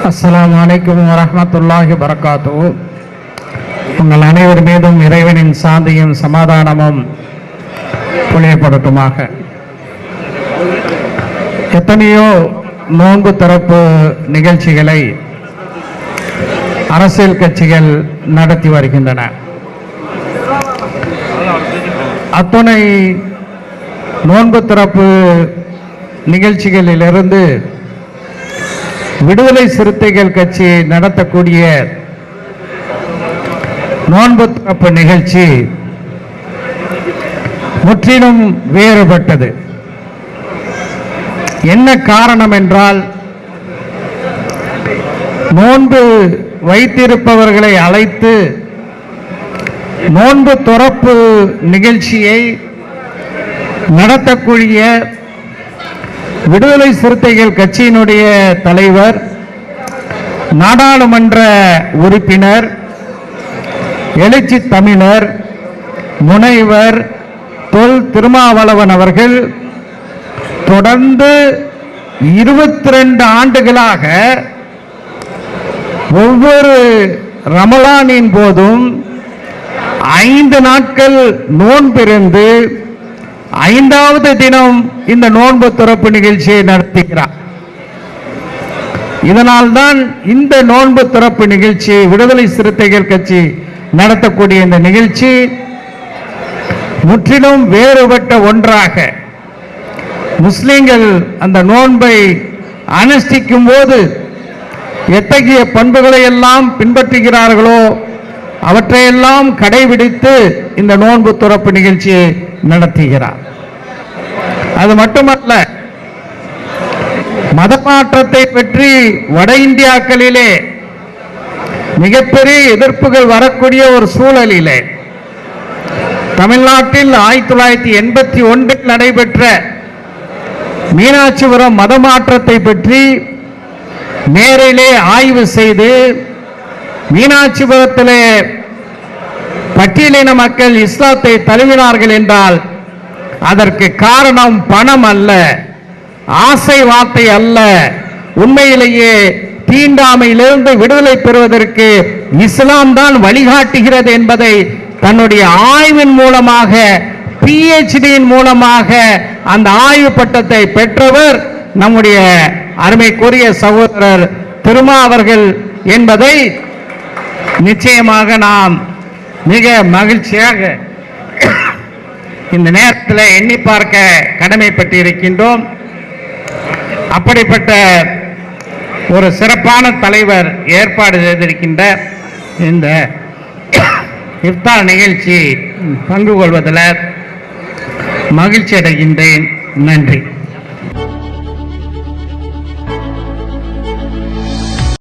அஸ்ஸலாமு அலைக்கும் வரஹ்மத்துல்லாஹி வபரகாத்துஹு. உங்கள் அனைவர் மீதும் இறைவனின் சாந்தியும் சமாதானமும் பொழியப்படட்டுமாக. எத்தனையோ நோன்பு திறப்பு நிகழ்ச்சிகளை அரசியல் கட்சிகள் நடத்தி வருகின்றன. அத்துணை நோன்பு திறப்பு நிகழ்ச்சிகளிலிருந்து விடுதலை சிறுத்தைகள் கட்சி நடத்தக்கூடிய நோன்பு திறப்பு நிகழ்ச்சி முற்றிலும் வேறுபட்டது. என்ன காரணம் என்றால், நோன்பு வைத்திருப்பவர்களை அழைத்து நோன்பு திறப்பு நிகழ்ச்சியை நடத்தக்கூடிய விடுதலை சிறுத்தைகள் கட்சியினுடைய தலைவர், நாடாளுமன்ற உறுப்பினர், எழுச்சி தமிழர் முனைவர் தொல் திருமாவளவன் அவர்கள் தொடர்ந்து 22 ஆண்டுகளாக ஒவ்வொரு ரமலானின் போதும் 5 நாட்கள் நோன்பிருந்து 5வது தினம் இந்த நோன்பு திறப்பு நிகழ்ச்சியை நடத்துகிறார். இதனால்தான் இந்த நோன்பு திறப்பு நிகழ்ச்சி, விடுதலை சிறுத்தைகள் கட்சி நடத்தக்கூடிய இந்த நிகழ்ச்சி முற்றிலும் வேறுபட்ட ஒன்றாக, முஸ்லிம்கள் அந்த நோன்பை அனுஷ்டிக்கும் போது எத்தகைய பண்புகளை எல்லாம் பின்பற்றுகிறார்களோ அவற்றையெல்லாம் கடைபிடித்து இந்த நோன்பு திறப்பு நிகழ்ச்சியை நடத்துகிறார். அது மட்டுமல்ல, மதமாற்றத்தை பற்றி வட இந்தியாக்களிலே மிகப்பெரிய எதிர்ப்புகள் வரக்கூடிய ஒரு சூழலிலே தமிழ்நாட்டில் 1981 நடைபெற்ற மீனாட்சிபுரம் மதமாற்றத்தை பற்றி நேரிலே ஆய்வு செய்து, மீனாட்சிபுரத்திலே பட்டியலின மக்கள் இஸ்லாத்தை தழுவினார்கள் என்றால் அதற்கு காரணம் பணம் அல்ல, ஆசை வார்த்தை அல்ல, உண்மையிலேயே தீண்டாமையிலிருந்து விடுதலை பெறுவதற்கு இஸ்லாம் தான் வழிகாட்டுகிறது என்பதை தன்னுடைய ஆய்வின் மூலமாக, PhDயின் மூலமாக அந்த ஆய்வு பட்டத்தை பெற்றவர் நம்முடைய அருமைக்குரிய சகோதரர் திருமா அவர்கள் என்பதை நிச்சயமாக நாம் மிக மகிழ்ச்சியாக இந்த நேரத்தில் எண்ணி பார்க்க கடமைப்பட்டு இருக்கின்றோம். அப்படிப்பட்ட ஒரு சிறப்பான தலைவர் ஏற்பாடு செய்திருக்கின்ற இந்த இஃப்தார் நிகழ்ச்சி பங்கு கொள்வதில் மகிழ்ச்சி அடைகின்றேன். நன்றி.